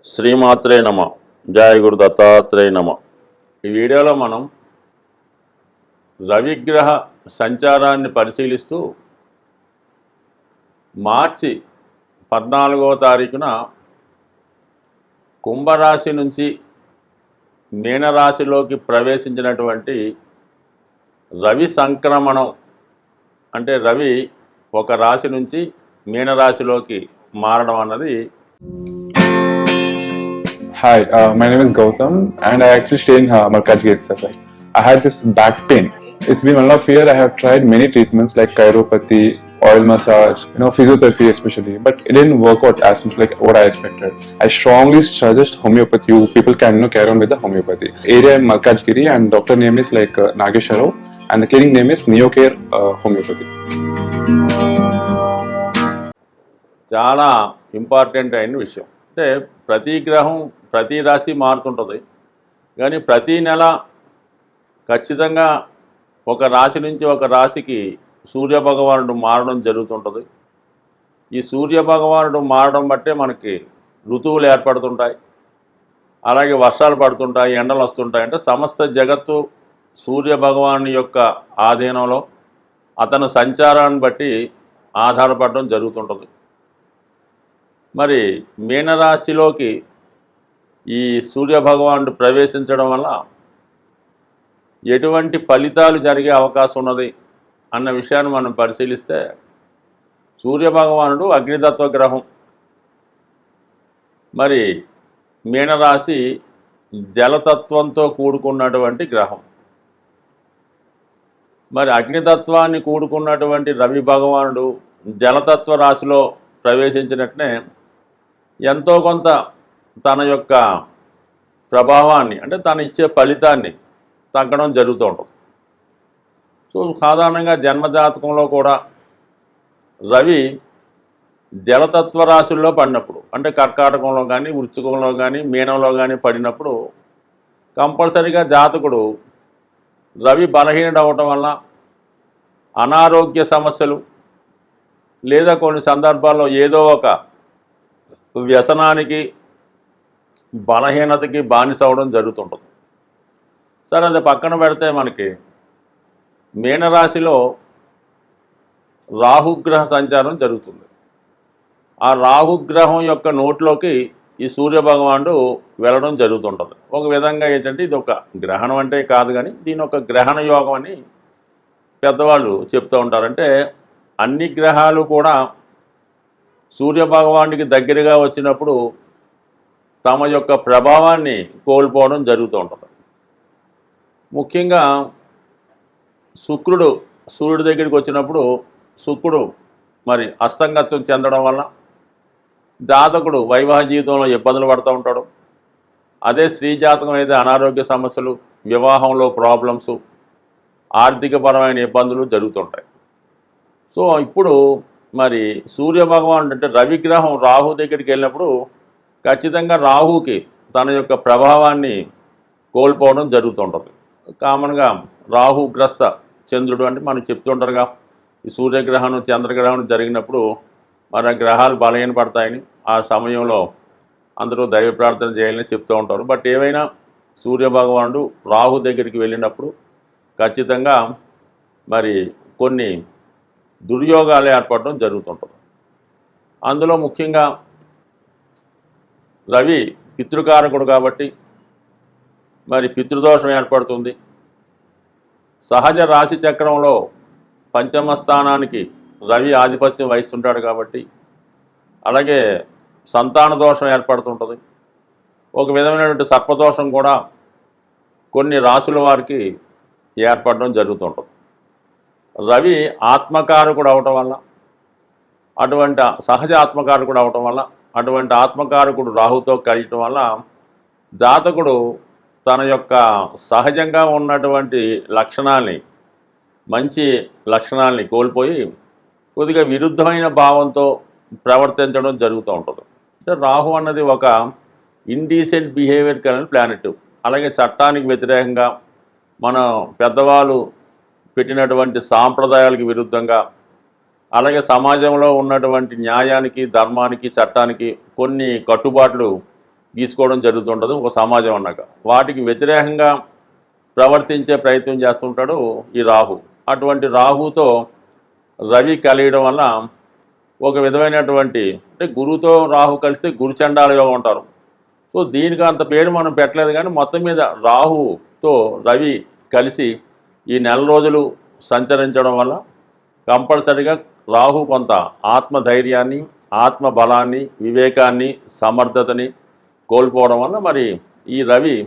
శ్రీమాత్రే నమ. జయ గురు దత్తాత్రేయ నమ. ఈ వీడియోలో మనం రవిగ్రహ సంచారాన్ని పరిశీలిస్తూ మార్చి 14వ తారీఖున కుంభరాశి నుంచి మీనరాశిలోకి ప్రవేశించినటువంటి రవి సంక్రమణం, అంటే రవి ఒక రాశి నుంచి మీనరాశిలోకి మారడం అన్నది. Hi, my name is Gautam and I actually stay in Markazgate itself. I had this back pain. It's been 1.5 years. I have tried many treatments like chiropathy, oil massage, physiotherapy especially, but it didn't work out as much like what I expected. I strongly suggest homeopathy. You people can carry on with the homeopathy. Area in Malkajgiri and doctor name is like Nageshwar and the clinic name is Neocare Homeopathy. చాలా important అయిన విషయం. అంటే ప్రతి గ్రహం ప్రతి రాశి మారుతుంటుంది, కానీ ప్రతి నెల ఖచ్చితంగా ఒక రాశి నుంచి ఒక రాశికి సూర్యభగవానుడు మారడం జరుగుతుంటుంది. ఈ సూర్యభగవానుడు మారడం బట్టే మనకి ఋతువులు ఏర్పడుతుంటాయి, అలాగే వర్షాలు పడుతుంటాయి, ఎండలు వస్తుంటాయి. అంటే సమస్త జగత్తు సూర్యభగవాను యొక్క ఆధీనంలో అతను సంచారాన్ని బట్టి ఆధారపడడం జరుగుతుంటుంది. మరి మీనరాశిలోకి ఈ సూర్యభగవానుడు ప్రవేశించడం వల్ల ఎటువంటి ఫలితాలు జరిగే అవకాశం ఉన్నది అన్న విషయాన్ని మనం పరిశీలిస్తే, సూర్యభగవానుడు అగ్నితత్వ గ్రహం. మరి మీనరాశి జలతత్వంతో కూడుకున్నటువంటి గ్రహం. మరి అగ్నితత్వాన్ని కూడుకున్నటువంటి రవి భగవానుడు జలతత్వ రాశిలో ప్రవేశించినట్నే ఎంతో కొంత తన యొక్క ప్రభావాన్ని, అంటే తను ఇచ్చే ఫలితాన్ని తగ్గడం జరుగుతూ ఉంటుంది. సో సాధారణంగా జన్మజాతకంలో కూడా రవి జలతత్వ రాశుల్లో పడినప్పుడు, అంటే కర్కాటకంలో కానీ వృశ్చికంలో కానీ మీనంలో కానీ పడినప్పుడు కంపల్సరీగా జాతకుడు రవి బలహీనుడు అవ్వటం వల్ల అనారోగ్య సమస్యలు, లేదా కొన్ని సందర్భాల్లో ఏదో ఒక వ్యసనానికి, బలహీనతకి బానిస అవ్వడం జరుగుతుంటుంది. సరే, అది పక్కన పెడితే మనకి మీనరాశిలో రాహుగ్రహ సంచారం జరుగుతుంది. ఆ రాహుగ్రహం యొక్క నోట్లోకి ఈ సూర్యభగవానుడు వెళ్ళడం జరుగుతుంటుంది. ఒక విధంగా ఏంటంటే ఇది ఒక గ్రహణం అంటే కాదు, కానీ దీని ఒక గ్రహణ యోగం అని పెద్దవాళ్ళు చెప్తూ ఉంటారంటే అన్ని గ్రహాలు కూడా సూర్యభగవానుడికి దగ్గరగా వచ్చినప్పుడు తమ యొక్క ప్రభావాన్ని కోల్పోవడం జరుగుతూ ఉంటుంది. ముఖ్యంగా శుక్రుడు సూర్యుడి దగ్గరికి వచ్చినప్పుడు శుక్రుడు మరి అస్తంగత్వం చెందడం వల్ల జాతకుడు వైవాహిక జీవితంలో ఇబ్బందులు పడుతూ ఉంటాడు. అదే స్త్రీ జాతకం అయితే అనారోగ్య సమస్యలు, వివాహంలో ప్రాబ్లమ్స్, ఆర్థికపరమైన ఇబ్బందులు జరుగుతుంటాయి. సో ఇప్పుడు మరి సూర్యభగవానుడు అంటే రవిగ్రహం రాహు దగ్గరికి వెళ్ళినప్పుడు ఖచ్చితంగా రాహుకి తన యొక్క ప్రభావాన్ని కోల్పోవడం జరుగుతుంటుంది. కామన్గా రాహుగ్రస్త చంద్రుడు అంటే మనం చెప్తుంటారుగా, ఈ సూర్యగ్రహణం చంద్రగ్రహణం జరిగినప్పుడు మరి గ్రహాలు బలహీనపడతాయని, ఆ సమయంలో అందరూ దైవ ప్రార్థన చేయాలని చెప్తూ ఉంటారు. బట్ ఏవైనా సూర్యభగవానుడు రాహు దగ్గరికి వెళ్ళినప్పుడు ఖచ్చితంగా మరి కొన్ని దుర్యోగాలు ఏర్పడడం జరుగుతుంటుంది. అందులో ముఖ్యంగా రవి పితృకారకుడు కాబట్టి మరి పితృదోషం ఏర్పడుతుంది. సహజ రాశి చక్రంలో పంచమ స్థానానికి రవి ఆధిపత్యం వహిస్తుంటాడు కాబట్టి అలాగే సంతాన దోషం ఏర్పడుతుంటుంది. ఒక విధమైనటువంటి సర్పదోషం కూడా కొన్ని రాశుల వారికి ఏర్పడడం జరుగుతుంటుంది. రవి ఆత్మకారకుడు అవటం వల్ల, అటువంటి సహజ ఆత్మకారకుడు అవటం వల్ల, అటువంటి ఆత్మకారకుడు రాహుతో కలియటం వల్ల జాతకుడు తన యొక్క సహజంగా ఉన్నటువంటి లక్షణాల్ని, మంచి లక్షణాలని కోల్పోయి కొద్దిగా విరుద్ధమైన భావంతో ప్రవర్తించడం జరుగుతూ ఉంటుంది. అంటే రాహు అన్నది ఒక ఇండీసెంట్ బిహేవియర్ కలిగిన ప్లానెట్. అలాగే చట్టానికి వ్యతిరేకంగా మన పెద్దవాళ్ళు పెట్టినటువంటి సాంప్రదాయాలకు విరుద్ధంగా, అలాగే సమాజంలో ఉన్నటువంటి న్యాయానికి, ధర్మానికి, చట్టానికి కొన్ని కట్టుబాట్లు గీసుకోవడం జరుగుతుంటుంది ఒక సమాజం అన్నాక. వాటికి వ్యతిరేకంగా ప్రవర్తించే ప్రయత్నం చేస్తుంటాడు ఈ రాహు. అటువంటి రాహుతో రవి కలియడం వల్ల ఒక విధమైనటువంటి, అంటే గురువుతో రాహు కలిస్తే గురుచండాల యోగం అంటారు. సో దీనికి అంత పేరు మనం పెట్టలేదు, కానీ మొత్తం మీద రాహుతో రవి కలిసి ఈ నెల రోజులు సంచరించడం వల్ల కంపల్సరిగా రాహు కొంత ఆత్మధైర్యాన్ని, ఆత్మబలాన్ని, వివేకాన్ని, సమర్థతని కోల్పోవడం వల్ల మరి ఈ రవి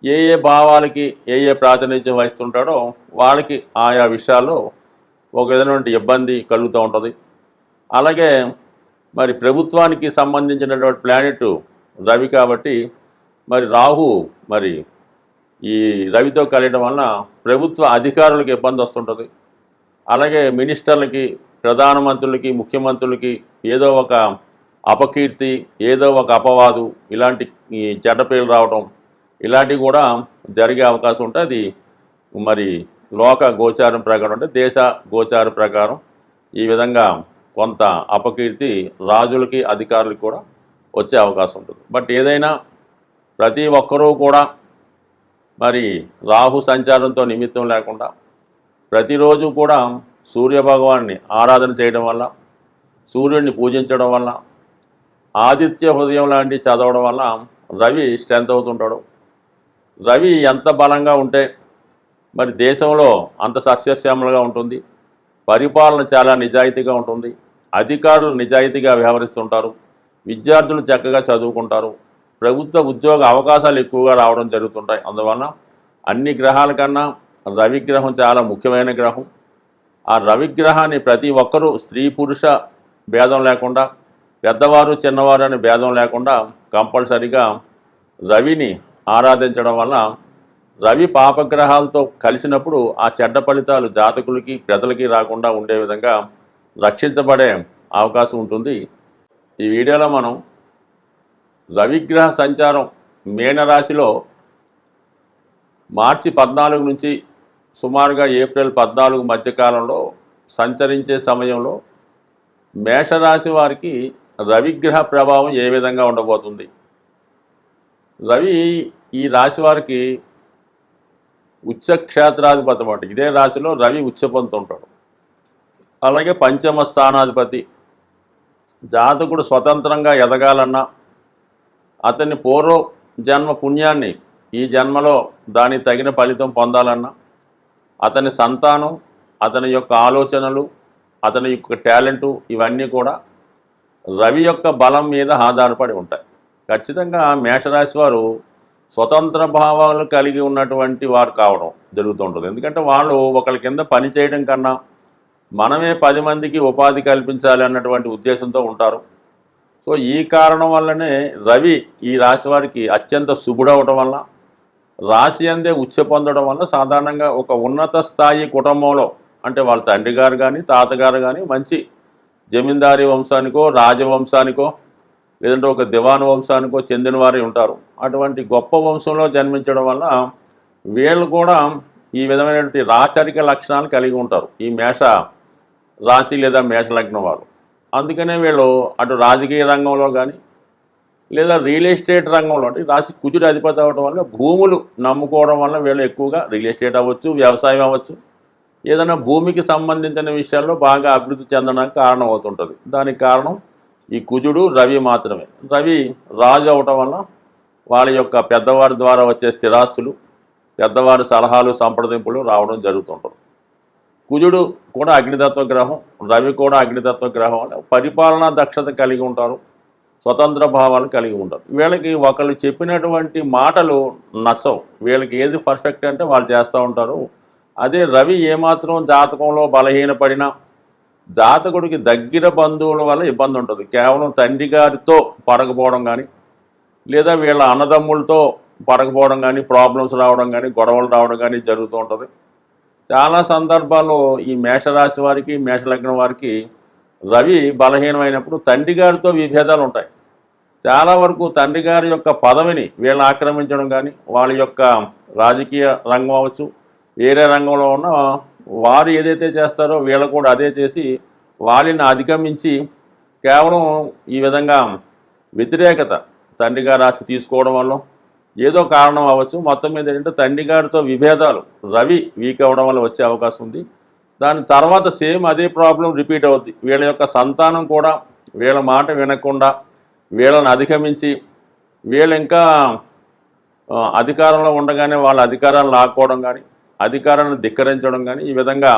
ఏ ఏ భావాలకి ఏ ఏ ప్రాతినిధ్యం వహిస్తుంటాడో వాళ్ళకి ఆయా విషయాల్లో ఒక విధమైనటువంటి ఇబ్బంది కలుగుతూ ఉంటుంది. అలాగే మరి ప్రభుత్వానికి సంబంధించినటువంటి ప్లానెట్ రవి కాబట్టి మరి రాహు మరి ఈ రవితో కలియడం వలన ప్రభుత్వ అధికారులకు ఇబ్బంది వస్తుంటుంది. అలాగే మినిస్టర్లకి, ప్రధానమంత్రులకి, ముఖ్యమంత్రులకి ఏదో ఒక అపకీర్తి, ఏదో ఒక అపవాదు, ఇలాంటి చెడ్డ పేర్లు రావడం ఇలాంటివి కూడా జరిగే అవకాశం ఉంటుంది. అది మరి లోక గోచారం ప్రకారం, అంటే దేశ గోచార ప్రకారం ఈ విధంగా కొంత అపకీర్తి రాజులకి, అధికారులకి కూడా వచ్చే అవకాశం ఉంటుంది. బట్ ఏదైనా ప్రతి ఒక్కరూ కూడా మరి రాహు సంచారంతో నిమిత్తం లేకుండా ప్రతిరోజు కూడా సూర్యభగవాన్ని ఆరాధన చేయడం వల్ల, సూర్యుడిని పూజించడం వల్ల, ఆదిత్య హృదయం లాంటివి చదవడం వల్ల రవి స్ట్రెంత్ అవుతుంటాడు. రవి ఎంత బలంగా ఉంటే మరి దేశంలో అంత సస్యశ్యామలుగా ఉంటుంది, పరిపాలన చాలా నిజాయితీగా ఉంటుంది, అధికారులు నిజాయితీగా వ్యవహరిస్తుంటారు, విద్యార్థులు చక్కగా చదువుకుంటారు, ప్రభుత్వ ఉద్యోగ అవకాశాలు ఎక్కువగా రావడం జరుగుతుంటాయి. అందువల్ల అన్ని గ్రహాల కన్నా రవిగ్రహం చాలా ముఖ్యమైన గ్రహం. ఆ రవిగ్రహాన్ని ప్రతి ఒక్కరూ స్త్రీ పురుష భేదం లేకుండా, పెద్దవారు చిన్నవారు అనే భేదం లేకుండా కంపల్సరిగా రవిని ఆరాధించడం వల్ల రవి పాపగ్రహాలతో కలిసినప్పుడు ఆ చెడ్డ ఫలితాలు జాతకులకి, ప్రజలకి రాకుండా ఉండే విధంగా రక్షించబడే అవకాశం ఉంటుంది. ఈ వీడియోలో మనం రవిగ్రహ సంచారం మీనరాశిలో మార్చి 14 నుంచి సుమారుగా ఏప్రిల్ 14 మధ్యకాలంలో సంచరించే సమయంలో మేషరాశి వారికి రవిగ్రహ ప్రభావం ఏ విధంగా ఉండబోతుంది. రవి ఈ రాశి వారికి ఉచ్చక్షేత్రాధిపతి అన్నమాట. ఇదే రాశిలో రవి ఉచ్చ పొందుతుంటాడు. అలాగే పంచమ స్థానాధిపతి. జాతకుడు స్వతంత్రంగా ఎదగాలన్నా, అతని పూర్వ జన్మ పుణ్యాన్ని ఈ జన్మలో దానికి తగిన ఫలితం పొందాలన్నా, అతని సంతానం, అతని యొక్క ఆలోచనలు, అతని యొక్క టాలెంటు ఇవన్నీ కూడా రవి యొక్క బలం మీద ఆధారపడి ఉంటాయి. ఖచ్చితంగా మేషరాశి వారు స్వతంత్ర భావాలు కలిగి ఉన్నటువంటి వారు కావడం జరుగుతుంటుంది. ఎందుకంటే వాళ్ళు ఒకరి కింద పని చేయడం కన్నా మనమే 10 మందికి ఉపాధి కల్పించాలి అన్నటువంటి ఉద్దేశంతో ఉంటారు. సో ఈ కారణం వల్లనే రవి ఈ రాశి వారికి అత్యంత శుభుడవటం వల్ల, రాశి అందే ఉచ్చ పొందడం వల్ల సాధారణంగా ఒక ఉన్నత స్థాయి కుటుంబంలో, అంటే వాళ్ళ తండ్రి గారు కానీ తాతగారు కానీ మంచి జమీందారీ వంశానికో, రాజవంశానికో, లేదంటే ఒక దివాను వంశానికో చెందిన వారే ఉంటారు. అటువంటి గొప్ప వంశంలో జన్మించడం వల్ల వీళ్ళు కూడా ఈ విధమైనటువంటి రాచరిక లక్షణాలు కలిగి ఉంటారు, ఈ మేష రాశి లేదా మేష లగ్నం వారు. అందుకనే వీళ్ళు అటు రాజకీయ రంగంలో కానీ లేదా రియల్ ఎస్టేట్ రంగంలో, అంటే రాశి కుజుడు అధిపతి అవ్వడం వల్ల భూములు నమ్ముకోవడం వల్ల వీళ్ళు ఎక్కువగా రియల్ ఎస్టేట్ అవ్వచ్చు, వ్యవసాయం అవ్వచ్చు, ఏదైనా భూమికి సంబంధించిన విషయాల్లో బాగా అభివృద్ధి చెందడానికి కారణం అవుతుంటుంది. దానికి కారణం ఈ కుజుడు, రవి మాత్రమే. రవి రాజు అవటం వల్ల వాళ్ళ యొక్క పెద్దవారి ద్వారా వచ్చే స్థిరాస్తులు, పెద్దవారి సలహాలు, సంప్రదింపులు రావడం జరుగుతుంటుంది. కుజుడు కూడా అగ్నితత్వ గ్రహం, రవి కూడా అగ్నితత్వ గ్రహం వల్ల పరిపాలనా దక్షత కలిగి ఉంటారు, స్వతంత్ర భావాలు కలిగి ఉంటారు. వీళ్ళకి ఒకళ్ళు చెప్పినటువంటి మాటలు నచ్చవు. వీళ్ళకి ఏది పర్ఫెక్ట్ అంటే వాళ్ళు చేస్తూ ఉంటారు. అదే రవి ఏమాత్రం జాతకంలో బలహీనపడినా జాతకుడికి దగ్గర బంధువుల వల్ల ఇబ్బంది ఉంటుంది. కేవలం తండ్రి గారితో పడకపోవడం కానీ, లేదా వీళ్ళ అన్నదమ్ములతో పడకపోవడం కానీ, ప్రాబ్లమ్స్ రావడం కానీ, గొడవలు రావడం కానీ జరుగుతూ ఉంటుంది. చాలా సందర్భాల్లో ఈ మేషరాశి వారికి, మేషలగ్నం వారికి రవి బలహీనమైనప్పుడు తండ్రి గారితో విభేదాలు ఉంటాయి. చాలా వరకు తండ్రి గారి యొక్క పదవిని వీళ్ళని ఆక్రమించడం కానీ, వాళ్ళ యొక్క రాజకీయ రంగం అవ్వచ్చు, వేరే రంగంలో ఉన్న వారు ఏదైతే చేస్తారో వీళ్ళు కూడా అదే చేసి వాళ్ళని అధిగమించి కేవలం ఈ విధంగా వ్యతిరేకత తండ్రి గారి ఆస్తి తీసుకోవడం వల్ల ఏదో కారణం అవ్వచ్చు. మొత్తం మీద ఏంటంటే తండ్రి గారితో విభేదాలు, రవి వీక్ అవ్వడం వల్ల వచ్చే అవకాశం ఉంది. దాని తర్వాత సేమ్ అదే ప్రాబ్లం రిపీట్ అవుద్ది. వీళ్ళ యొక్క సంతానం కూడా వీళ్ళ మాట వినకుండా వీళ్ళని అధిగమించి వీళ్ళు ఇంకా అధికారంలో ఉండగానే వాళ్ళ అధికారాన్ని లాక్కోవడం కానీ, అధికారాన్ని ధిక్కరించడం కానీ, ఈ విధంగా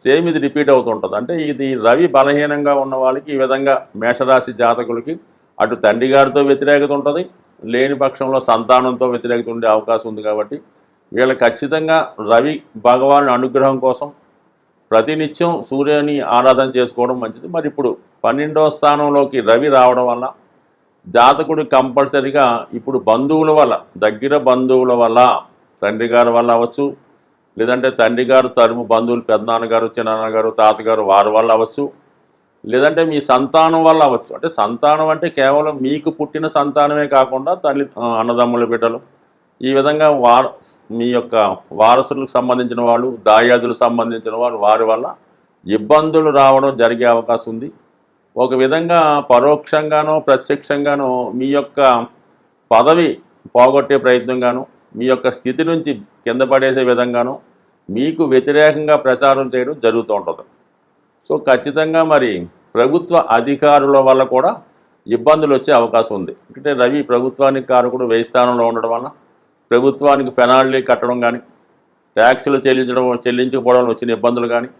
సేమ్ ఇది రిపీట్ అవుతుంటుంది. అంటే ఇది రవి బలహీనంగా ఉన్న వాళ్ళకి ఈ విధంగా మేషరాశి జాతకులకి అటు తండ్రి గారితో వ్యతిరేకత ఉంటుంది, లేని పక్షంలో సంతానంతో వ్యతిరేకత ఉండే అవకాశం ఉంది. కాబట్టి వీళ్ళు ఖచ్చితంగా రవి భగవాన్ అనుగ్రహం కోసం ప్రతినిత్యం సూర్యుని ఆరాధన చేసుకోవడం మంచిది. మరి ఇప్పుడు 12వ స్థానంలోకి రవి రావడం వల్ల జాతకుడు కంపల్సరిగా ఇప్పుడు బంధువుల వల్ల, దగ్గర బంధువుల వల్ల, తండ్రి గారి వల్ల అవ్వచ్చు, లేదంటే తండ్రి గారు తరపు బంధువులు పెద్దనాన్నగారు, చిన్నాన్నగారు, తాతగారు వారి వల్ల అవ్వచ్చు, లేదంటే మీ సంతానం వల్ల అవ్వచ్చు. అంటే సంతానం అంటే కేవలం మీకు పుట్టిన సంతానమే కాకుండా తల్లి, అన్నదమ్ముల బిడ్డలు, ఈ విధంగా మీ యొక్క వారసులకు సంబంధించిన వాళ్ళు, దాయాదులకు సంబంధించిన వాళ్ళు, వారి వల్ల ఇబ్బందులు రావడం జరిగే అవకాశం ఉంది. ఒక విధంగా పరోక్షంగానో ప్రత్యక్షంగానో మీ యొక్క పదవి పోగొట్టే ప్రయత్నంగానో, మీ యొక్క స్థితి నుంచి కింద పడేసే విధంగానో మీకు వ్యతిరేకంగా ప్రచారం చేయడం జరుగుతూ ఉంటుంది. సో ఖచ్చితంగా మరి ప్రభుత్వ అధికారుల వల్ల కూడా ఇబ్బందులు వచ్చే అవకాశం ఉంది. అంటే రవి ప్రభుత్వానికి కారకుడు 1000 స్థానంలో ఉండడం వల్ల ప్రభుత్వానికి పెనాల్టీ కట్టడం కానీ, ట్యాక్సులు చెల్లించకపోవడం వచ్చిన ఇబ్బందులు కానీ,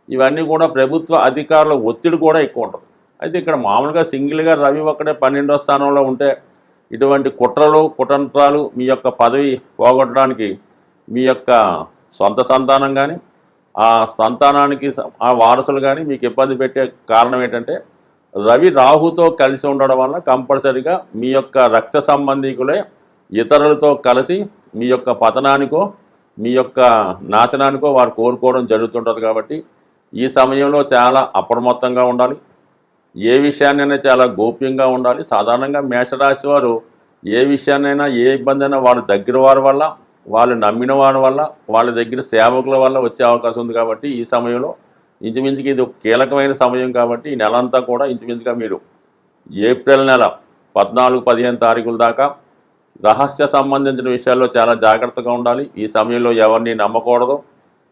ఇవన్నీ కూడా ప్రభుత్వ అధికారుల ఒత్తిడి కూడా ఎక్కువ ఉంటుంది. అయితే ఇక్కడ మామూలుగా సింగిల్గా రవి ఒక్కడే 12వ స్థానంలో ఉంటే ఇటువంటి కుట్రలు కుతంత్రాలు, మీ యొక్క పదవి పోగొట్టడానికి మీ యొక్క సొంత సంతానం కానీ, ఆ సంతానానికి ఆ వారసులు కానీ మీకు ఇబ్బంది పెట్టే కారణం ఏంటంటే రవి రాహుతో కలిసి ఉండడం వల్ల కంపల్సరిగా మీ యొక్క రక్త సంబంధికులే ఇతరులతో కలిసి మీ యొక్క పతనానికో మీ యొక్క నాశనానికో వారు కోరుకోవడం జరుగుతుంటుంది. కాబట్టి ఈ సమయంలో చాలా అప్రమత్తంగా ఉండాలి. ఏ విషయాన్నైనా చాలా గోప్యంగా ఉండాలి. సాధారణంగా మేషరాశి వారు ఏ విషయాన్నైనా, ఏ ఇబ్బంది అయినా వాళ్ళ దగ్గర వారి వల్ల, వాళ్ళు నమ్మిన వారి వల్ల, వాళ్ళ దగ్గర సేవకుల వల్ల వచ్చే అవకాశం ఉంది. కాబట్టి ఈ సమయంలో ఇంచుమించుకి ఇది ఒక కీలకమైన సమయం. కాబట్టి ఈ నెలంతా కూడా ఇంచుమించుగా మీరు ఏప్రిల్ నెల 14-15 తారీఖుల దాకా రహస్య సంబంధించిన విషయాల్లో చాలా జాగ్రత్తగా ఉండాలి. ఈ సమయంలో ఎవరిని నమ్మకూడదు.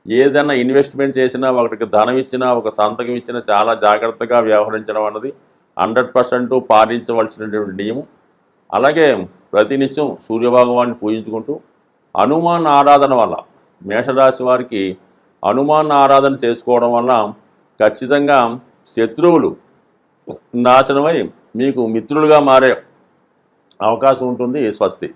ఏదైనా ఇన్వెస్ట్మెంట్ చేసినా, ఒకటికి ధనం ఇచ్చినా, ఒక సంతకం ఇచ్చినా చాలా జాగ్రత్తగా వ్యవహరించడం అన్నది 100% పాటించవలసినటువంటి నియమం. అలాగే ప్రతినిత్యం సూర్యభగవాన్ని పూజించుకుంటూ హనుమాన్ ఆరాధన వల్ల, మేషరాశి వారికి హనుమాన్ ఆరాధన చేసుకోవడం వల్ల ఖచ్చితంగా శత్రువులు నాశనమై మీకు మిత్రులుగా మారే అవకాశం ఉంటుంది. స్వస్తి.